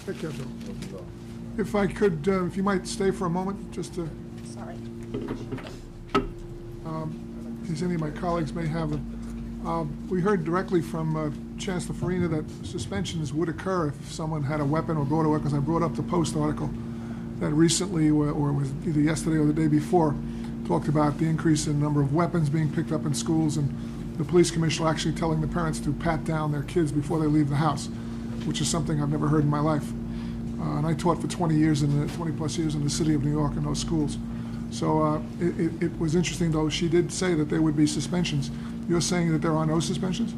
Take care, Bill. If I could, if you might stay for a moment, just to... Sorry. As any of my colleagues may have them. We heard directly from Chancellor Farina that suspensions would occur if someone had a weapon or brought a weapon, because I brought up the Post article that recently, or was either yesterday or the day before, talked about the increase in number of weapons being picked up in schools, and the police commissioner actually telling the parents to pat down their kids before they leave the house, which is something I've never heard in my life. And I taught for 20 plus years in the city of New York in those schools. So it was interesting, though, she did say that there would be suspensions. You're saying that there are no suspensions?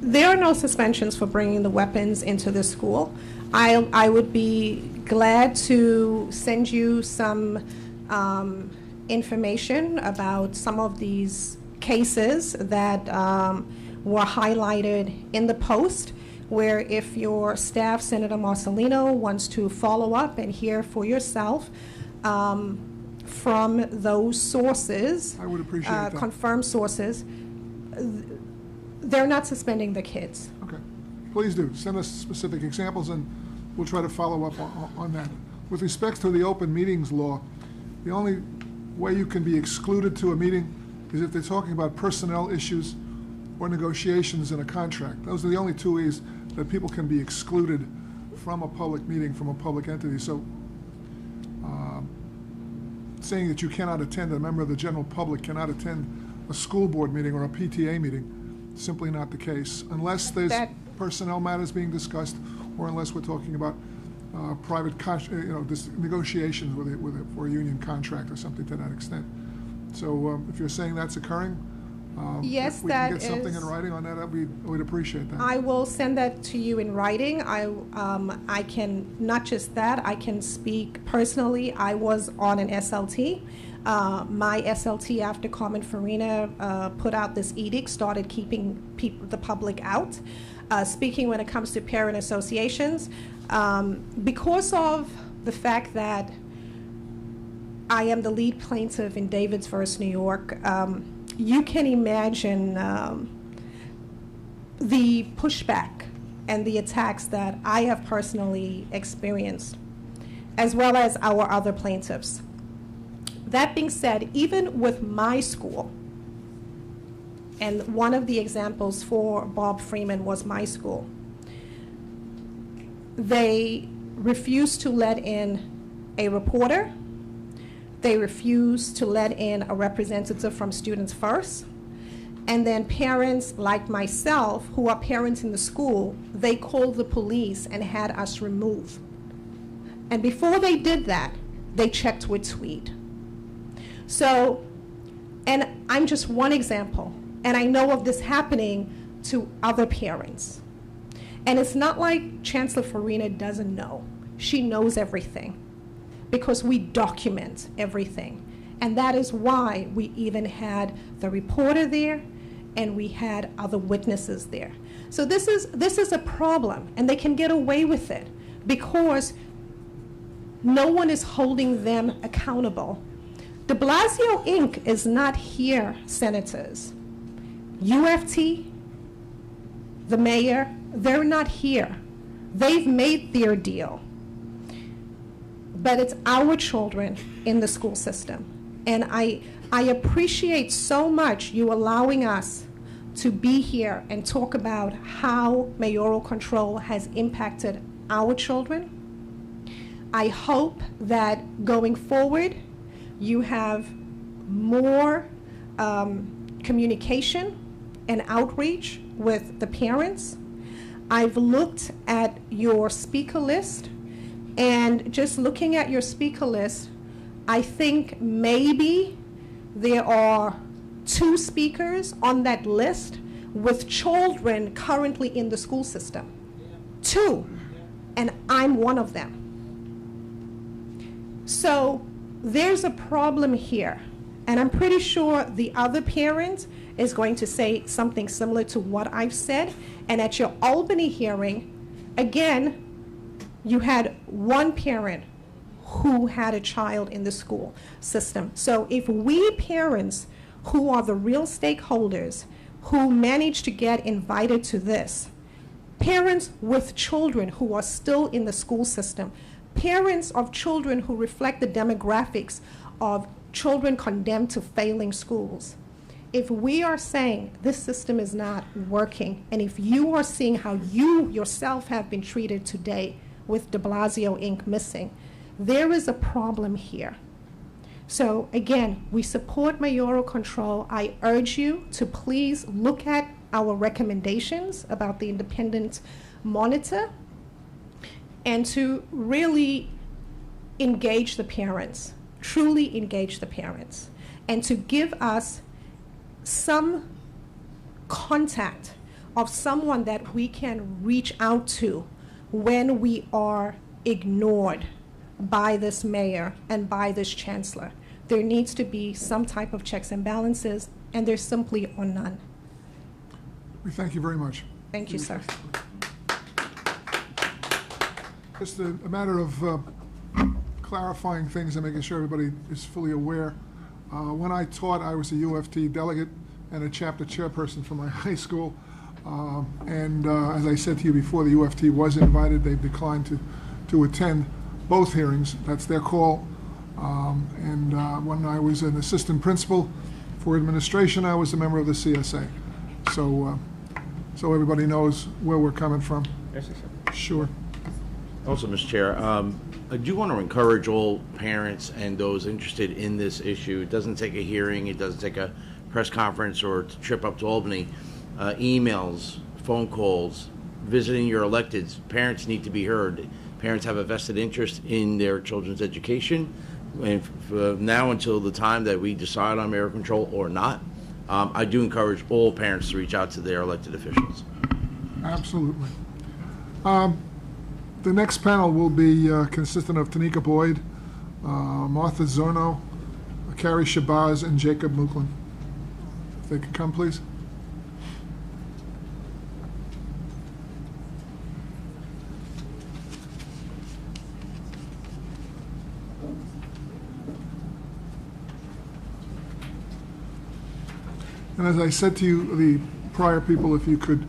There are no suspensions for bringing the weapons into the school. I would be glad to send you some information about some of these cases that were highlighted in the Post, where if your staff, Senator Marcelino, wants to follow up and hear for yourself from those sources, I would appreciate that. Confirmed sources, they're not suspending the kids. Okay. Please do. Send us specific examples, and we'll try to follow up on that. With respect to the open meetings law, the only way you can be excluded to a meeting is if they're talking about personnel issues or negotiations in a contract. Those are the only two ways that people can be excluded from a public meeting, from a public entity. So saying that you cannot attend, a member of the general public cannot attend a school board meeting or a PTA meeting, simply not the case, unless there's personnel matters being discussed, or unless we're talking about private negotiations for a union contract or something to that extent. So if you're saying that's occurring, yes, if we can get something in writing on that, we'd appreciate that. I will send that to you in writing. I can, not just that, I can speak personally. I was on an SLT. My SLT, after Carmen Farina put out this edict, started keeping the public out. Speaking when it comes to parent associations, because of the fact that I am the lead plaintiff in Davids versus New York, you can imagine the pushback and the attacks that I have personally experienced, as well as our other plaintiffs. That being said, even with my school, and one of the examples for Bob Freeman was my school, they refused to let in a reporter. They refused to let in a representative from Students First. And then parents like myself, who are parents in the school, they called the police and had us removed. And before they did that, they checked with Tweed. So, and I'm just one example, and I know of this happening to other parents. And it's not like Chancellor Farina doesn't know. She knows everything, because we document everything. And that is why we even had the reporter there, and we had other witnesses there. So this is a problem, and they can get away with it because no one is holding them accountable. De Blasio Inc. is not here, senators. UFT, the mayor, they're not here. They've made their deal. But it's our children in the school system. And I appreciate so much you allowing us to be here and talk about how mayoral control has impacted our children. I hope that going forward, you have more communication and outreach with the parents. I've looked at your speaker list, and just looking at your speaker list, I think maybe there are 2 speakers on that list with children currently in the school system. 2, and I'm one of them. So there's a problem here, and I'm pretty sure the other parent is going to say something similar to what I've said. And at your Albany hearing, again, you had one parent who had a child in the school system. So if we parents, who are the real stakeholders, who managed to get invited to this, parents with children who are still in the school system, parents of children who reflect the demographics of children condemned to failing schools. If we are saying this system is not working, and if you are seeing how you yourself have been treated today with de Blasio Inc. missing, there is a problem here. So again, we support mayoral control. I urge you to please look at our recommendations about the independent monitor and to really engage the parents, truly engage the parents, and to give us some contact of someone that we can reach out to when we are ignored by this mayor and by this chancellor. There needs to be some type of checks and balances, and there simply are none. We thank you very much. Thank you, sir. Just a matter of clarifying things and making sure everybody is fully aware. When I taught, I was a UFT delegate and a chapter chairperson for my high school. As I said to you before, the UFT was invited. They've declined to attend both hearings. That's their call. When I was an assistant principal for administration, I was a member of the CSA. So everybody knows where we're coming from. Yes, sir. Sure. Also, Mr. Chair, I do want to encourage all parents and those interested in this issue. It doesn't take a hearing, it doesn't take a press conference or a trip up to Albany. Emails, phone calls, visiting your electeds. Parents need to be heard. Parents have a vested interest in their children's education. And from now until the time that we decide on mayoral control or not, I do encourage all parents to reach out to their elected officials. Absolutely. The next panel will be consistent of Tanika Boyd, Martha Zorno, Carrie Shabazz, and Jacob Muklin. If they could come, please. And as I said to you, the prior people, if you could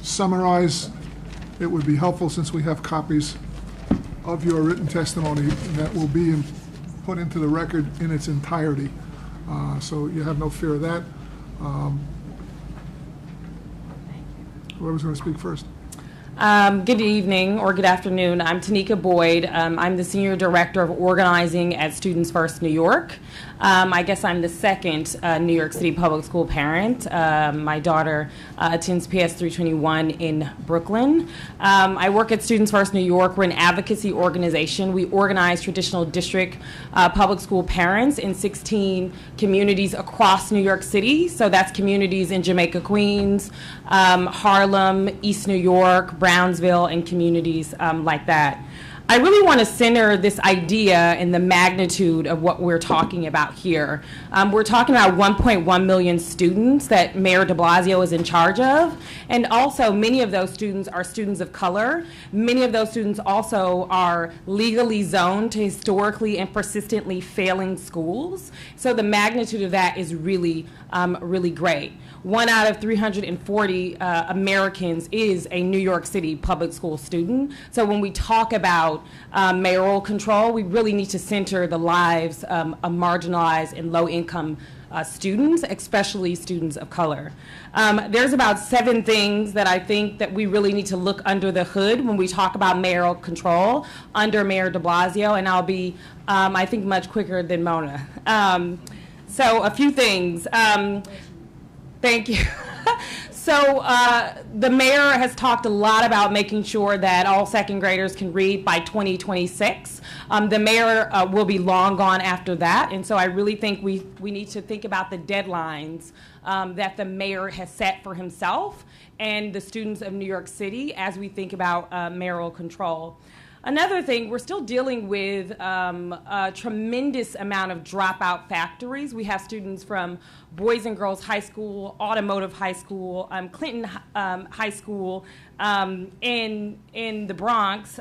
summarize, it would be helpful since we have copies of your written testimony and that will be put into the record in its entirety. So you have no fear of that. Whoever's going to speak first. Good evening or good afternoon. I'm Tanika Boyd. I'm the Senior Director of Organizing at Students First New York. I guess I'm the second New York City public school parent. My daughter attends PS 321 in Brooklyn. I work at Students First New York. We're an advocacy organization. We organize traditional district public school parents in 16 communities across New York City. So that's communities in Jamaica, Queens, Harlem, East New York, Brownsville, and communities like that. I really want to center this idea and the magnitude of what we're talking about here. We're talking about 1.1 million students that Mayor de Blasio is in charge of, and also many of those students are students of color. Many of those students also are legally zoned to historically and persistently failing schools. So the magnitude of that is really, really great. 1 out of 340 Americans is a New York City public school student. So when we talk about mayoral control, we really need to center the lives of marginalized and low-income students, especially students of color. There's about 7 things that I think that we really need to look under the hood when we talk about mayoral control under Mayor de Blasio, and I'll be, I think, much quicker than Mona. So a few things. Thank you. So the mayor has talked a lot about making sure that all second graders can read by 2026. The mayor will be long gone after that, and so I really think we need to think about the deadlines that the mayor has set for himself and the students of New York City as we think about mayoral control. Another thing, we're still dealing with a tremendous amount of dropout factories. We have students from Boys and Girls High School, Automotive High School, Clinton High School in the Bronx,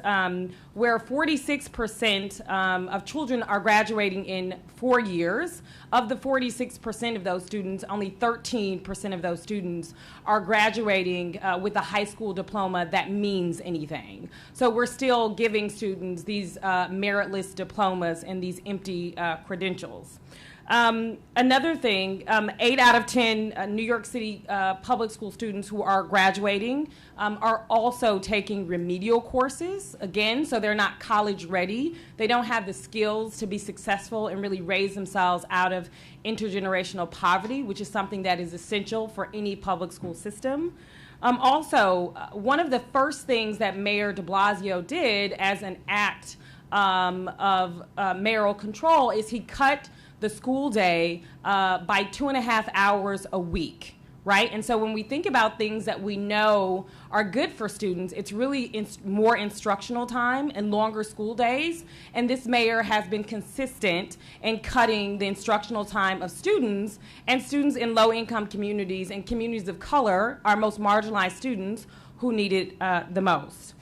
where 46% of children are graduating in 4 years. Of the 46% of those students, only 13% of those students are graduating with a high school diploma that means anything. So we're still giving students these meritless diplomas and these empty credentials. Another thing, 8 out of 10 New York City public school students who are graduating are also taking remedial courses, again, so they're not college ready. They don't have the skills to be successful and really raise themselves out of intergenerational poverty, which is something that is essential for any public school system. Also, one of the first things that Mayor de Blasio did as an act of mayoral control is he cut the school day by 2.5 hours a week, right? And so when we think about things that we know are good for students, it's really more instructional time and longer school days. And this mayor has been consistent in cutting the instructional time of students, and students in low-income communities and communities of color, our most marginalized students, who need it the most.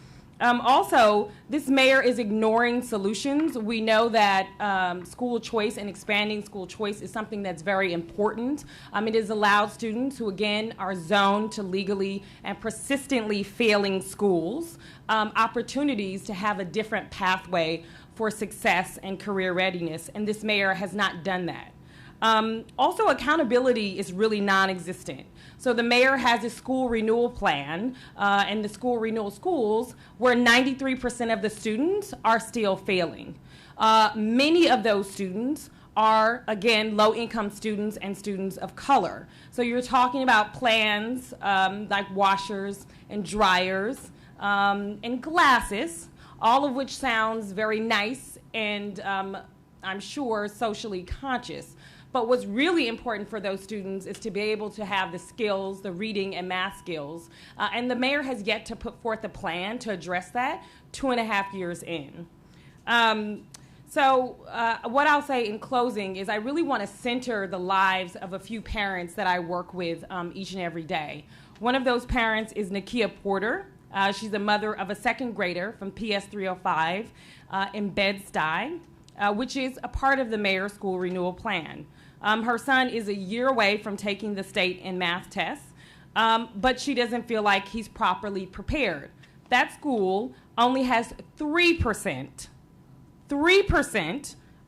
Also, this mayor is ignoring solutions. We know that school choice and expanding school choice is something that's very important. It has allowed students who, again, are zoned to legally and persistently failing schools opportunities to have a different pathway for success and career readiness, and this mayor has not done that. Also, accountability is really non-existent. So the mayor has a school renewal plan and the school renewal schools where 93% of the students are still failing. Many of those students are, again, low-income students and students of color. So you're talking about plans like washers and dryers and glasses, all of which sounds very nice and I'm sure socially conscious. But what's really important for those students is to be able to have the skills, the reading and math skills. And the mayor has yet to put forth a plan to address that 2.5 years in. So what I'll say in closing is I really want to center the lives of a few parents that I work with each and every day. One of those parents is Nakia Porter. She's the mother of a second grader from PS 305 in Bed-Stuy, which is a part of the mayor's school renewal plan. Her son is a year away from taking the state and math tests, but she doesn't feel like he's properly prepared. That school only has 3%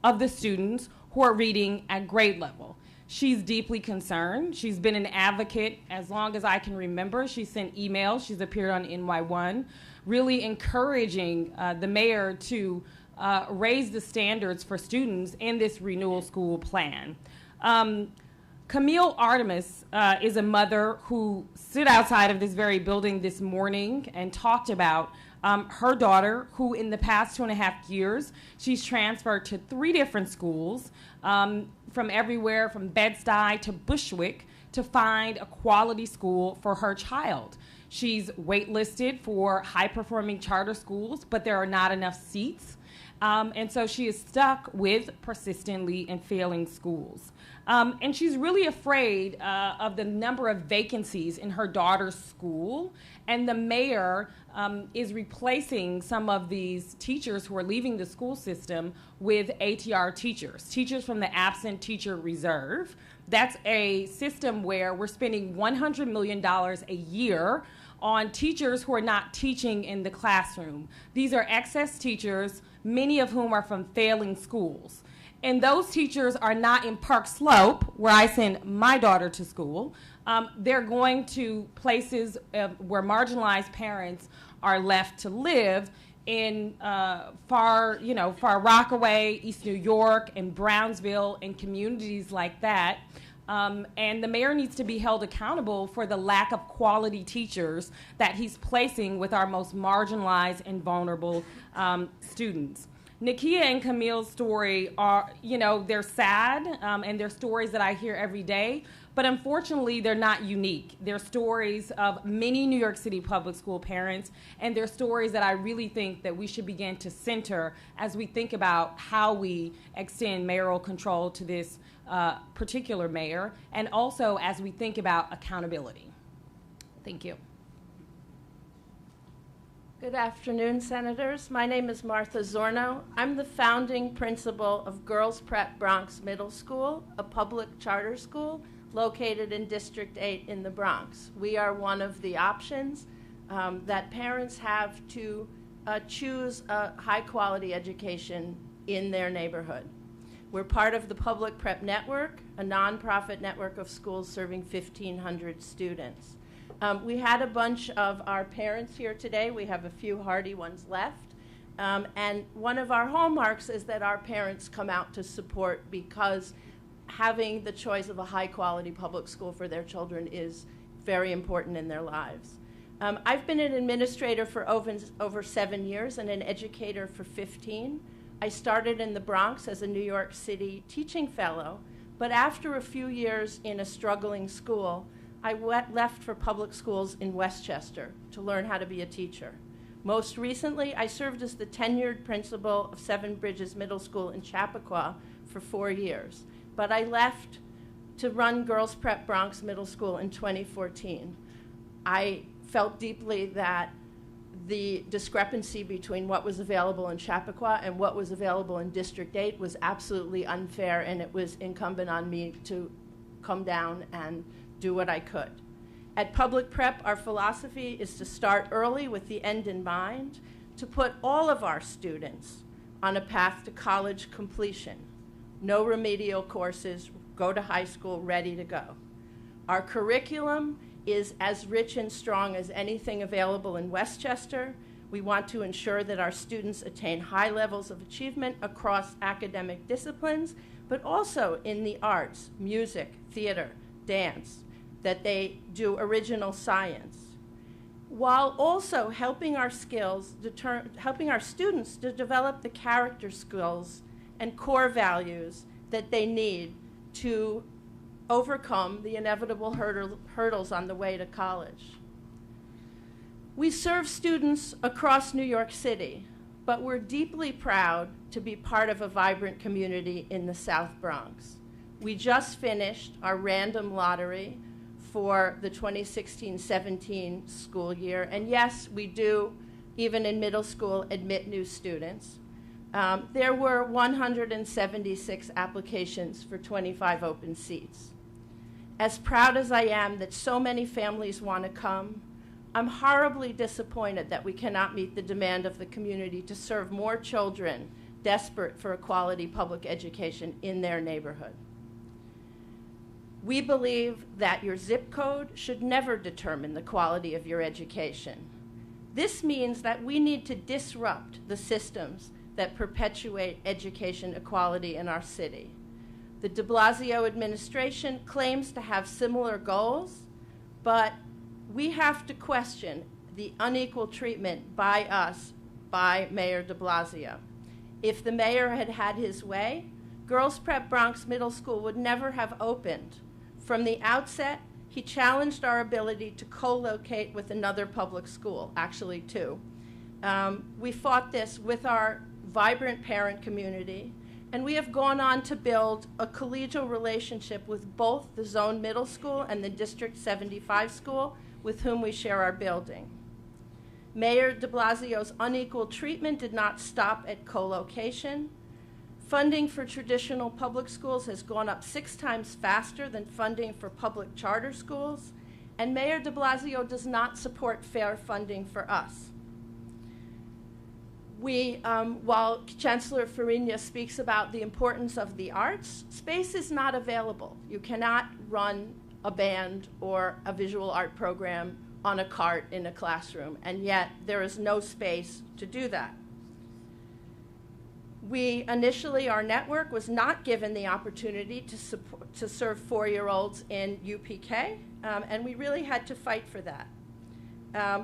of the students who are reading at grade level. She's deeply concerned. She's been an advocate as long as I can remember. She sent emails. She's appeared on NY1, really encouraging the mayor to raise the standards for students in this renewal school plan. Camille Artemis is a mother who stood outside of this very building this morning and talked about her daughter, who in the past 2.5 years, she's transferred to 3 different schools from everywhere from Bed-Stuy to Bushwick to find a quality school for her child. She's waitlisted for high-performing charter schools, but there are not enough seats. And so she is stuck with persistently and failing schools. And she's really afraid of the number of vacancies in her daughter's school. And the mayor is replacing some of these teachers who are leaving the school system with ATR teachers, teachers from the absent teacher reserve. That's a system where we're spending $100 million a year on teachers who are not teaching in the classroom. These are excess teachers, many of whom are from failing schools. And those teachers are not in Park Slope, where I send my daughter to school. They're going to places where marginalized parents are left to live in Far Rockaway, East New York, and Brownsville, and communities like that. And the mayor needs to be held accountable for the lack of quality teachers that he's placing with our most marginalized and vulnerable students. Nakia and Camille's story are, they're sad, and they're stories that I hear every day, But unfortunately, they're not unique. They're stories of many New York City public school parents, and they're stories that I really think that we should begin to center as we think about how we extend mayoral control to this particular mayor, and also as we think about accountability. Thank you. Good afternoon, Senators. My name is Martha Zorno. I'm the founding principal of Girls Prep Bronx Middle School, a public charter school located in District 8 in the Bronx. We are one of the options that parents have to choose a high-quality education in their neighborhood. We're part of the Public Prep Network, a nonprofit network of schools serving 1,500 students. We had a bunch of our parents here today. We have a few hardy ones left. And one of our hallmarks is that our parents come out to support, because having the choice of a high-quality public school for their children is very important in their lives. I've been an administrator for over 7 years and an educator for 15. I started in the Bronx as a New York City teaching fellow, but after a few years in a struggling school, I left for public schools in Westchester to learn how to be a teacher. Most recently, I served as the tenured principal of Seven Bridges Middle School in Chappaqua for 4 years. But I left to run Girls Prep Bronx Middle School in 2014. I felt deeply that the discrepancy between what was available in Chappaqua and what was available in District 8 was absolutely unfair, and it was incumbent on me to come down and do what I could. At Public Prep, our philosophy is to start early with the end in mind, to put all of our students on a path to college completion. No remedial courses, go to high school ready to go. Our curriculum is as rich and strong as anything available in Westchester. We want to ensure that our students attain high levels of achievement across academic disciplines, but also in the arts, music, theater, dance, that they do original science, while also helping our students to develop the character skills and core values that they need to overcome the inevitable hurdles on the way to college. We serve students across New York City, but we're deeply proud to be part of a vibrant community in the South Bronx. We just finished our random lottery for the 2016-17 school year, and yes, we do, even in middle school, admit new students. There were 176 applications for 25 open seats. As proud as I am that so many families want to come, I'm horribly disappointed that we cannot meet the demand of the community to serve more children desperate for a quality public education in their neighborhood. We believe that your zip code should never determine the quality of your education. This means that we need to disrupt the systems that perpetuate education equality in our city. The de Blasio administration claims to have similar goals, but we have to question the unequal treatment by us, by Mayor de Blasio. If the mayor had had his way, Girls Prep Bronx Middle School would never have opened. From the outset, he challenged our ability to co-locate with another public school, actually two. We fought this with our vibrant parent community, and we have gone on to build a collegial relationship with both the Zone Middle School and the District 75 School, with whom we share our building. Mayor de Blasio's unequal treatment did not stop at co-location. Funding for traditional public schools has gone up 6 times faster than funding for public charter schools, and Mayor de Blasio does not support fair funding for us. While Chancellor Farina speaks about the importance of the arts, space is not available. You cannot run a band or a visual art program on a cart in a classroom, and yet there is no space to do that. Initially, our network was not given the opportunity to serve 4-year-olds in UPK, and we really had to fight for that.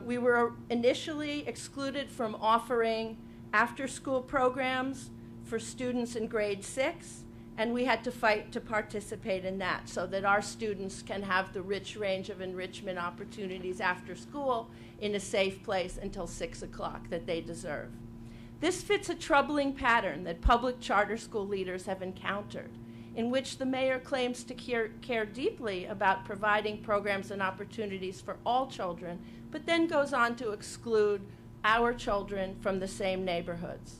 We were initially excluded from offering after-school programs for students in grade 6, And we had to fight to participate in that so that our students can have the rich range of enrichment opportunities after school in a safe place until 6 o'clock that they deserve. This fits a troubling pattern that public charter school leaders have encountered, in which the mayor claims to care deeply about providing programs and opportunities for all children, but then goes on to exclude our children from the same neighborhoods.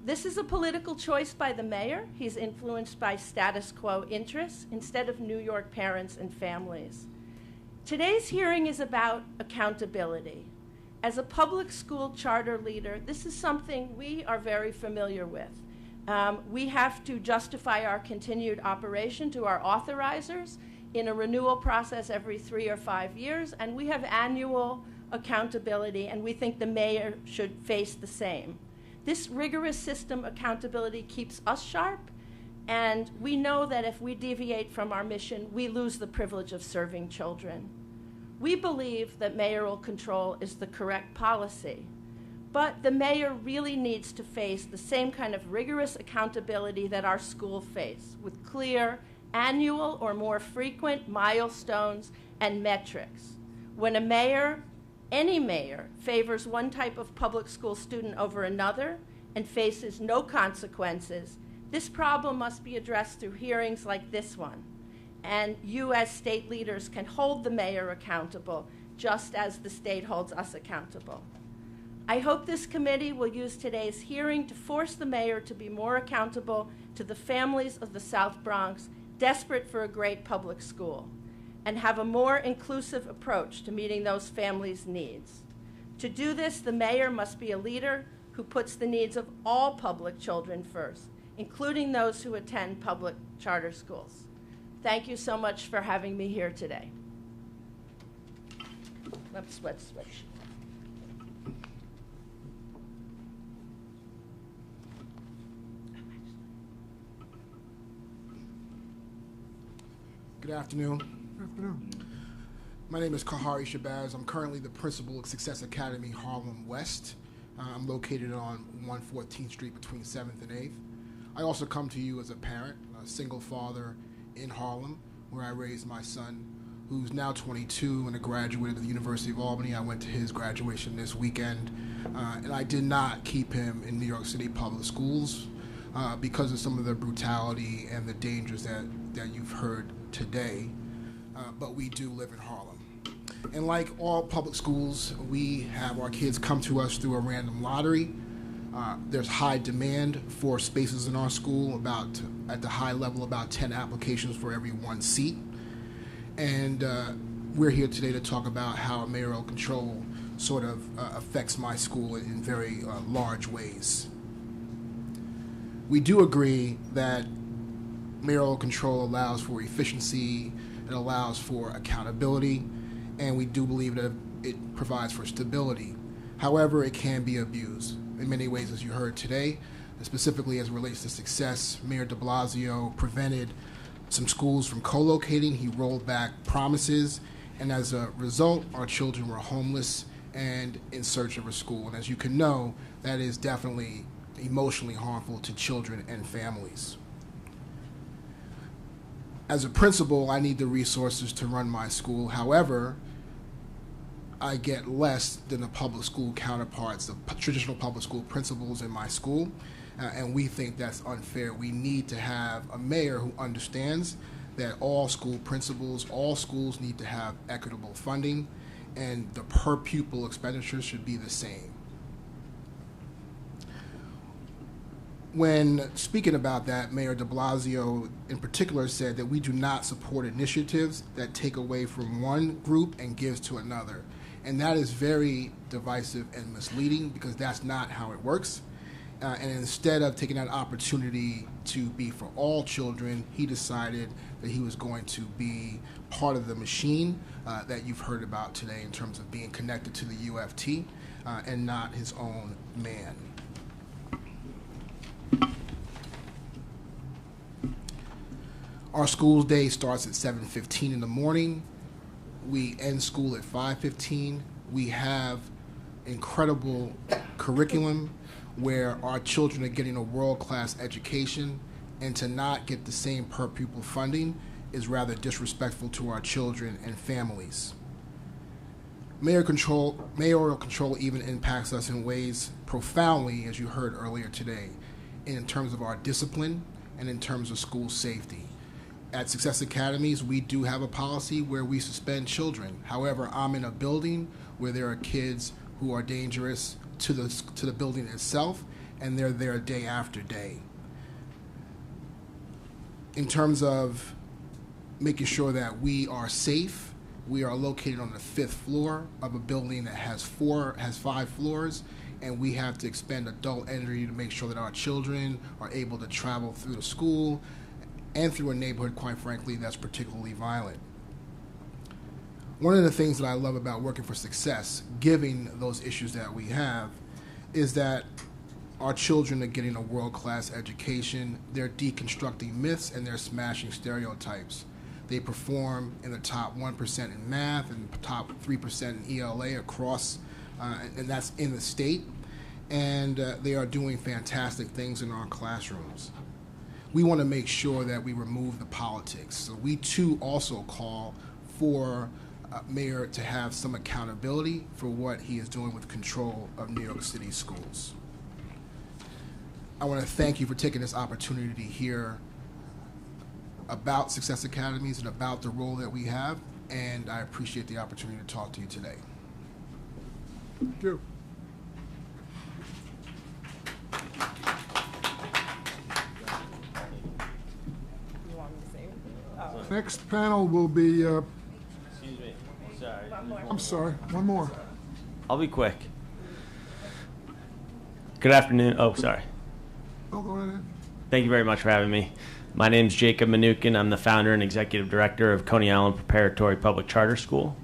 This is a political choice by the mayor. He's influenced by status quo interests instead of New York parents and families. Today's hearing is about accountability. As a public school charter leader, this is something we are very familiar with. We have to justify our continued operation to our authorizers in a renewal process every 3 or 5 years, and we have annual accountability, and we think the mayor should face the same. This rigorous system accountability keeps us sharp, and we know that if we deviate from our mission, we lose the privilege of serving children. We believe that mayoral control is the correct policy, but the mayor really needs to face the same kind of rigorous accountability that our school face, with clear annual or more frequent milestones and metrics. When a mayor, any mayor, favors one type of public school student over another and faces no consequences, this problem must be addressed through hearings like this one. And you as state leaders can hold the mayor accountable, just as the state holds us accountable. I hope this committee will use today's hearing to force the mayor to be more accountable to the families of the South Bronx, desperate for a great public school, and have a more inclusive approach to meeting those families' needs. To do this, the mayor must be a leader who puts the needs of all public children first, including those who attend public charter schools. Thank you so much for having me here today. Let's switch. Good afternoon. Good afternoon. My name is Kahari Shabazz. I'm currently the principal of Success Academy Harlem West. I'm located on 114th Street between 7th and 8th. I also come to you as a parent, a single father in Harlem, where I raised my son, who's now 22 and a graduate of the University of Albany. I went to his graduation this weekend, and I did not keep him in New York City public schools because of some of the brutality and the dangers that you've heard today, but we do live in Harlem. And like all public schools, we have our kids come to us through a random lottery. There's high demand for spaces in our school, at the high level, about 10 applications for every 1 seat. And we're here today to talk about how mayoral control sort of affects my school in very large ways. We do agree that mayoral control allows for efficiency, it allows for accountability, and we do believe that it provides for stability. However, it can be abused in many ways, as you heard today, specifically as it relates to success. Mayor de Blasio prevented some schools from co-locating. He rolled back promises, and as a result, our children were homeless and in search of a school. And as you can know, that is definitely emotionally harmful to children and families. As a principal, I need the resources to run my school. However, I get less than the public school counterparts, the traditional public school principals in my school, and we think that's unfair. We need to have a mayor who understands that all school principals, all schools need to have equitable funding, and the per pupil expenditures should be the same. When speaking about that, Mayor de Blasio in particular said that we do not support initiatives that take away from one group and gives to another. And that is very divisive and misleading, because that's not how it works. And instead of taking that opportunity to be for all children, he decided that he was going to be part of the machine that you've heard about today in terms of being connected to the UFT and not his own man. Our school day starts at 7:15 in the morning. We end school at 5:15. We have incredible curriculum where our children are getting a world-class education and to not get the same per pupil funding is rather disrespectful to our children and families. Mayoral control even impacts us in ways profoundly, as you heard earlier today, in terms of our discipline and in terms of school safety. At Success Academies, we do have a policy where we suspend children. However, I'm in a building where there are kids who are dangerous to the building itself, and they're there day after day. In terms of making sure that we are safe, we are located on the 5th floor of a building that has 5 floors, and we have to expend adult energy to make sure that our children are able to travel through the school and through a neighborhood, quite frankly, that's particularly violent. One of the things that I love about working for Success, given those issues that we have, is that our children are getting a world-class education. They're deconstructing myths and they're smashing stereotypes. They perform in the top 1% in math and top 3% in ELA across, and that's in the state. And they are doing fantastic things in our classrooms. We want to make sure that we remove the politics. So we too also call for Mayor to have some accountability for what he is doing with control of New York City schools. I want to thank you for taking this opportunity to hear about Success Academies and about the role that we have, and I appreciate the opportunity to talk to you today. Thank you. Next panel will be, Excuse me. Sorry. I'm sorry, one more. I'll be quick. Good afternoon. Oh, sorry. Oh, go right ahead. Thank you very much for having me. My name is Jacob Mnookin. I'm the founder and executive director of Coney Island Preparatory Public Charter School.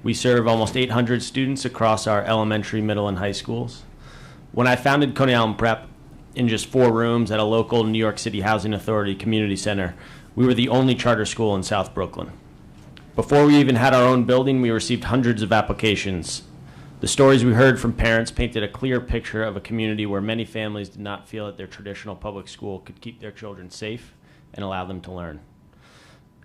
We serve almost 800 students across our elementary, middle, and high schools. When I founded Coney Island Prep in just 4 rooms at a local New York City Housing Authority community center, we were the only charter school in South Brooklyn. Before we even had our own building, we received hundreds of applications. The stories we heard from parents painted a clear picture of a community where many families did not feel that their traditional public school could keep their children safe and allow them to learn.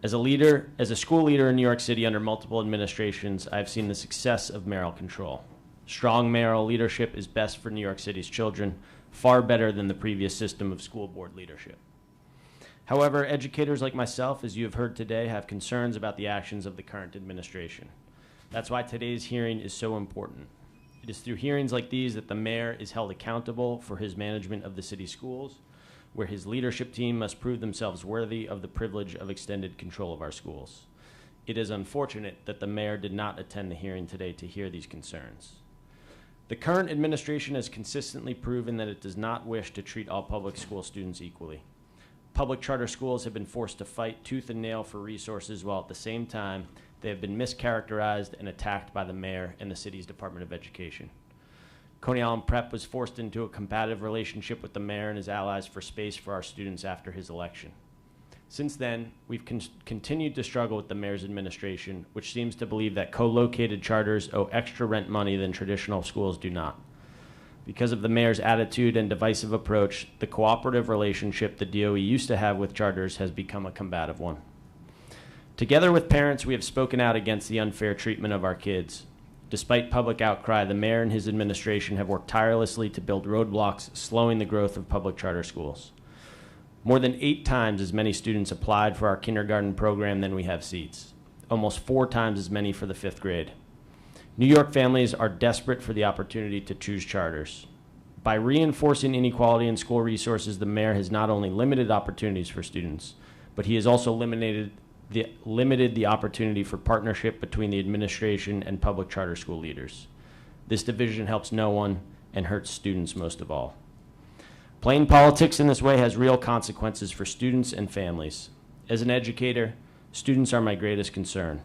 As a school leader in New York City under multiple administrations, I've seen the success of mayoral control. Strong mayoral leadership is best for New York City's children, far better than the previous system of school board leadership. However, educators like myself, as you have heard today, have concerns about the actions of the current administration. That's why today's hearing is so important. It is through hearings like these that the mayor is held accountable for his management of the city schools, where his leadership team must prove themselves worthy of the privilege of extended control of our schools. It is unfortunate that the mayor did not attend the hearing today to hear these concerns. The current administration has consistently proven that it does not wish to treat all public school students equally. Public charter schools have been forced to fight tooth and nail for resources, while at the same time they have been mischaracterized and attacked by the mayor and the city's Department of Education. Coney Island Prep was forced into a combative relationship with the mayor and his allies for space for our students after his election. Since then, we've continued to struggle with the mayor's administration, which seems to believe that co-located charters owe extra rent money than traditional schools do not. Because of the mayor's attitude and divisive approach, the cooperative relationship the DOE used to have with charters has become a combative one. Together with parents, we have spoken out against the unfair treatment of our kids. Despite public outcry, the mayor and his administration have worked tirelessly to build roadblocks, slowing the growth of public charter schools. More than 8 times as many students applied for our kindergarten program than we have seats, almost 4 times as many for the 5th grade. New York families are desperate for the opportunity to choose charters. By reinforcing inequality in school resources, the mayor has not only limited opportunities for students, but he has also limited the opportunity for partnership between the administration and public charter school leaders. This division helps no one and hurts students most of all. Playing politics in this way has real consequences for students and families. As an educator, students are my greatest concern.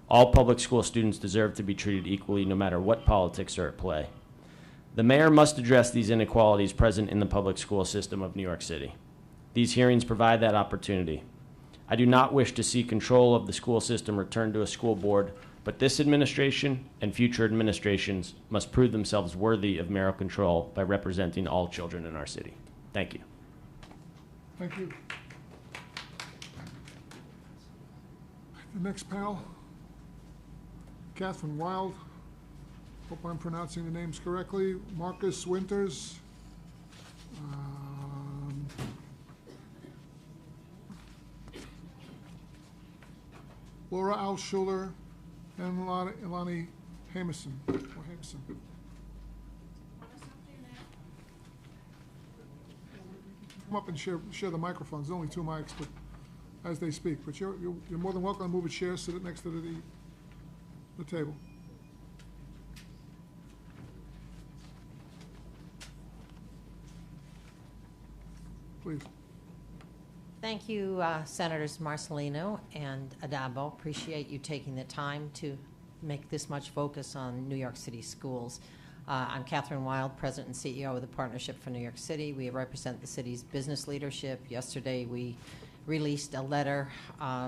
All public school students deserve to be treated equally no matter what politics are at play. The mayor must address these inequalities present in the public school system of New York City. These hearings provide that opportunity. I do not wish to see control of the school system returned to a school board, but this administration and future administrations must prove themselves worthy of mayoral control by representing all children in our city. Thank you. Thank you. The next panel, Catherine Wild. Hope I'm pronouncing the names correctly. Marcus Winters. Laura Alschuler and Ilani Hamison. Come up and share the microphones. There's only 2 mics, but as they speak. But you're more than welcome to move a chair, sit it next to the table. Please. Thank you, Senators Marcelino and Adabo. Appreciate you taking the time to make this much focus on New York City schools. I'm Catherine Wild, President and CEO of the Partnership for New York City. We represent the city's business leadership. Yesterday, we released a letter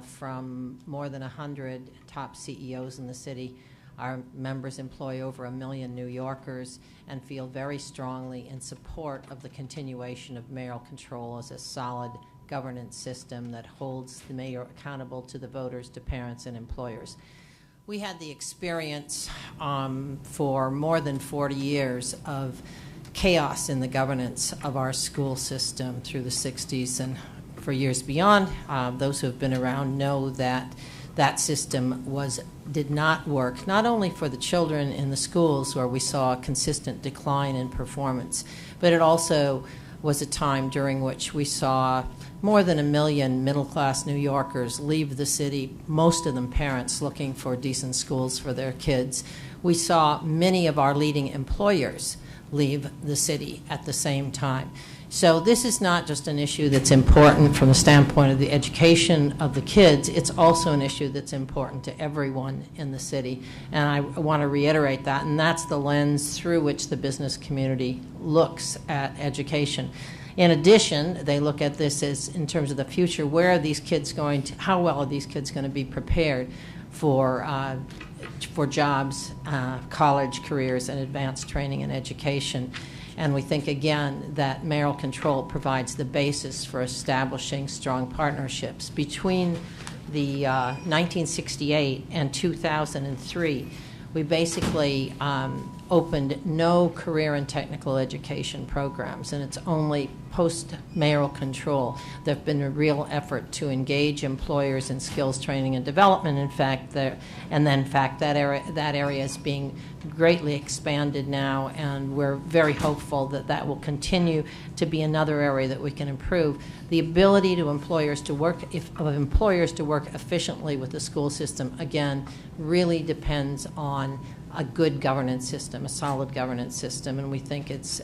from more than 100 top CEOs in the city. Our members employ over 1 million New Yorkers and feel very strongly in support of the continuation of mayoral control as a solid governance system that holds the mayor accountable to the voters, to parents, and employers. We had the experience for more than 40 years of chaos in the governance of our school system through the 60s and for years beyond. Those who have been around know that that system did not work, not only for the children in the schools where we saw a consistent decline in performance, but it also was a time during which we saw more than 1 million middle-class New Yorkers leave the city, most of them parents looking for decent schools for their kids. We saw many of our leading employers leave the city at the same time. So this is not just an issue that's important from the standpoint of the education of the kids, it's also an issue that's important to everyone in the city. And I want to reiterate that, and that's the lens through which the business community looks at education. In addition, they look at this as in terms of the future, where are these kids going to, how well are these kids going to be prepared for jobs, college careers, and advanced training and education. And we think, again, that mayoral control provides the basis for establishing strong partnerships. Between the 1968 and 2003, we basically opened no career and technical education programs, and it's only post-mayoral control there have been a real effort to engage employers in skills training and development. In fact, that area is being greatly expanded now, and we're very hopeful that that will continue to be another area that we can improve. The ability to employers to work efficiently with the school system, again, really depends on a good governance system, a solid governance system, and we think it's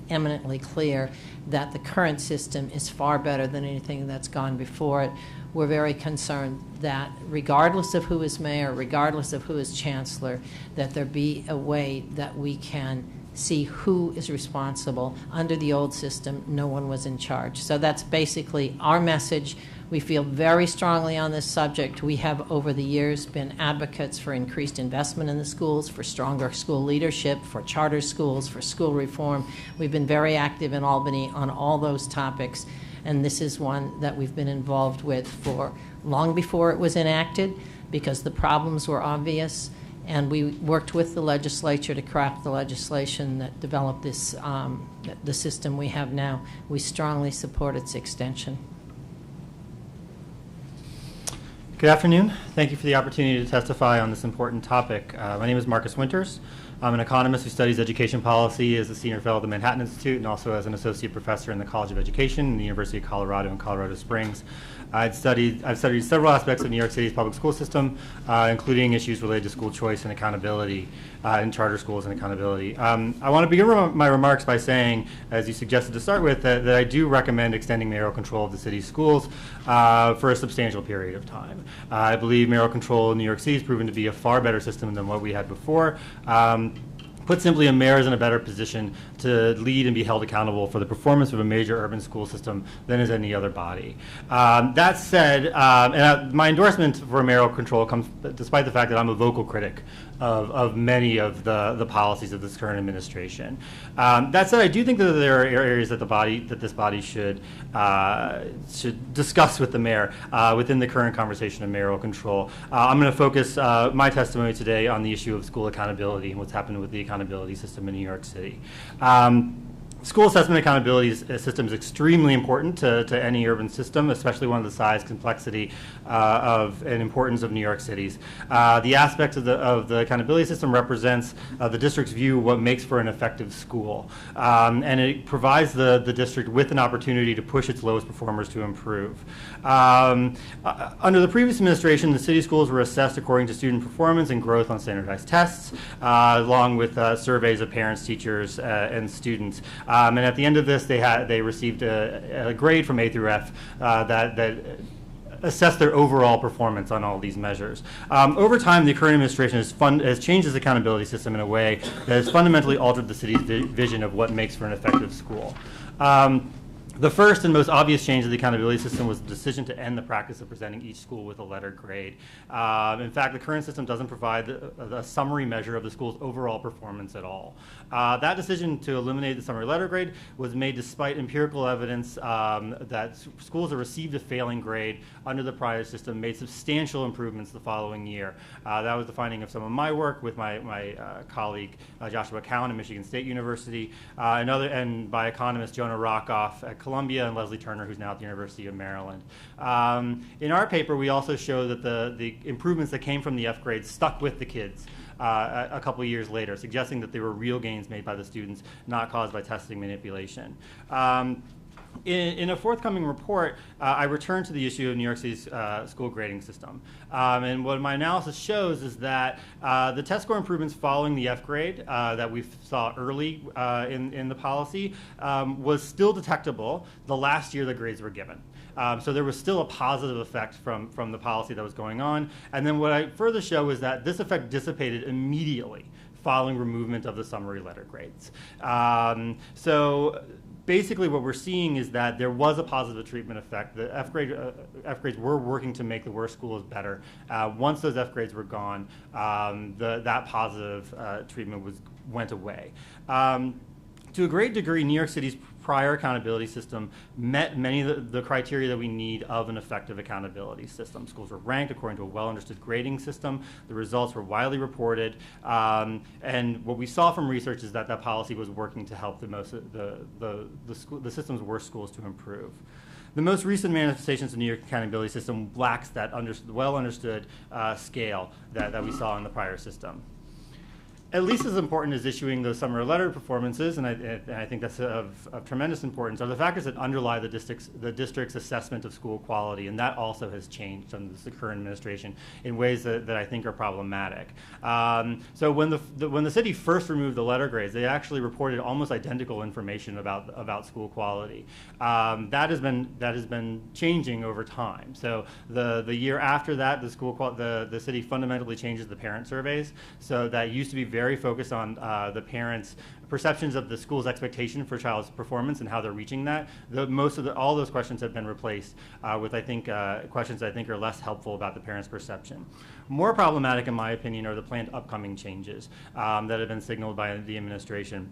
eminently clear that the current system is far better than anything that's gone before it. We're very concerned that regardless of who is mayor, regardless of who is chancellor, that there be a way that we can see who is responsible. Under the old system, no one was in charge. So that's basically our message. We feel very strongly on this subject. We have, over the years, been advocates for increased investment in the schools, for stronger school leadership, for charter schools, for school reform. We've been very active in Albany on all those topics, and this is one that we've been involved with for long before it was enacted, because the problems were obvious, and we worked with the legislature to craft the legislation that developed this, the system we have now. We strongly support its extension. Good afternoon. Thank you for the opportunity to testify on this important topic. My name is Marcus Winters. I'm an economist who studies education policy as a senior fellow at the Manhattan Institute and also as an associate professor in the College of Education in the University of Colorado in Colorado Springs. I've studied several aspects of New York City's public school system, including issues related to school choice and accountability in charter schools and accountability. I want to begin my remarks by saying, as you suggested to start with, that I do recommend extending mayoral control of the city's schools for a substantial period of time. I believe mayoral control in New York City has proven to be a far better system than what we had before. Put simply, a mayor is in a better position to lead and be held accountable for the performance of a major urban school system than is any other body. That said, my endorsement for mayoral control comes despite the fact that I'm a vocal critic of many of the policies of this current administration. That said, I do think that there are areas that this body should discuss with the mayor within the current conversation of mayoral control. I'm going to focus my testimony today on the issue of school accountability and what's happened with the accountability system in New York City. School assessment accountability system is extremely important to any urban system, especially one of the size, complexity, and importance of New York City's. The aspects of the accountability system represents the district's view of what makes for an effective school, and it provides the district with an opportunity to push its lowest performers to improve. Under the previous administration, the city schools were assessed according to student performance and growth on standardized tests, along with surveys of parents, teachers, and students. And at the end of this, they received a grade from A through F that assessed their overall performance on all these measures. Over time, the current administration has changed its accountability system in a way that has fundamentally altered the city's vision of what makes for an effective school. The first and most obvious change of the accountability system was the decision to end the practice of presenting each school with a letter grade. In fact, the current system doesn't provide a summary measure of the school's overall performance at all. That decision to eliminate the summary letter grade was made despite empirical evidence that schools that received a failing grade under the prior system made substantial improvements the following year. That was the finding of some of my work with my colleague Joshua Cowan at Michigan State University, and by economist Jonah Rockoff at Columbia, and Leslie Turner, who's now at the University of Maryland. In our paper, we also show that the improvements that came from the F grades stuck with the kids a couple of years later, suggesting that they were real gains made by the students, not caused by testing manipulation. In a forthcoming report, I returned to the issue of New York City's school grading system. And what my analysis shows is that the test score improvements following the F grade that we saw early in the policy was still detectable the last year the grades were given. So there was still a positive effect from the policy that was going on. And then what I further show is that this effect dissipated immediately following removal of the summary letter grades. So basically what we're seeing is that there was a positive treatment effect. The F grades were working to make the worst schools better. Once those F grades were gone, that positive treatment went away. To a great degree, New York City's prior accountability system met many of the criteria that we need of an effective accountability system. Schools were ranked according to a well-understood grading system. The results were widely reported. And what we saw from research is that policy was working to help the system's worst schools to improve. The most recent manifestations of the New York accountability system lacks that well-understood scale that we saw in the prior system. At least as important as issuing those summary letter performances, and I think that's of tremendous importance, are the factors that underlie the district's assessment of school quality, and that also has changed under the current administration in ways that I think are problematic. So when the city first removed the letter grades, they actually reported almost identical information about school quality. That has been changing over time. So the year after that, the city fundamentally changes the parent surveys. So that used to be very focused on the parents' perceptions of the school's expectation for a child's performance and how they're reaching that. All those questions have been replaced with, I think, questions that I think are less helpful about the parents' perception. More problematic, in my opinion, are the planned upcoming changes that have been signaled by the administration.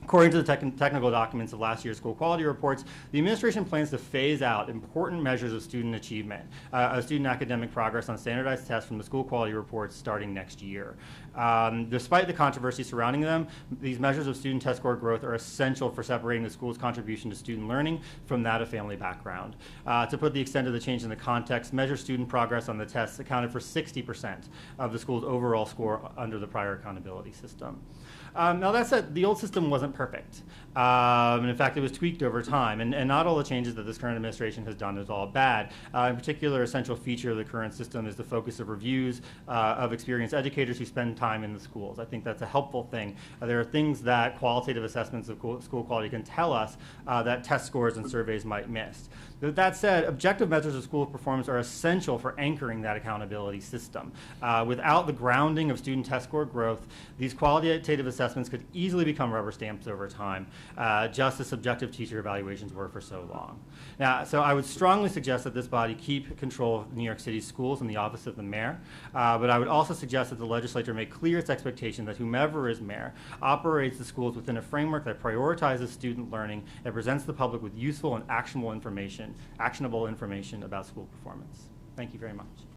According to the technical documents of last year's school quality reports, the administration plans to phase out important measures of student achievement, student academic progress on standardized tests from the school quality reports starting next year. Despite the controversy surrounding them, these measures of student test score growth are essential for separating the school's contribution to student learning from that of family background. To put the extent of the change in the context, measured student progress on the tests accounted for 60% of the school's overall score under the prior accountability system. Now that said, the old system wasn't perfect. And in fact, it was tweaked over time. And not all the changes that this current administration has done is all bad. In particular, essential feature of the current system is the focus of reviews of experienced educators who spend time in the schools. I think that's a helpful thing. There are things that qualitative assessments of school quality can tell us that test scores and surveys might miss. That said, objective measures of school performance are essential for anchoring that accountability system. Without the grounding of student test score growth, these qualitative assessments could easily become rubber stamps over time, just as subjective teacher evaluations were for so long. Now, so I would strongly suggest that this body keep control of New York City schools in the office of the mayor, but I would also suggest that the legislature make clear its expectation that whomever is mayor operates the schools within a framework that prioritizes student learning and presents the public with useful and actionable information about school performance. Thank you very much.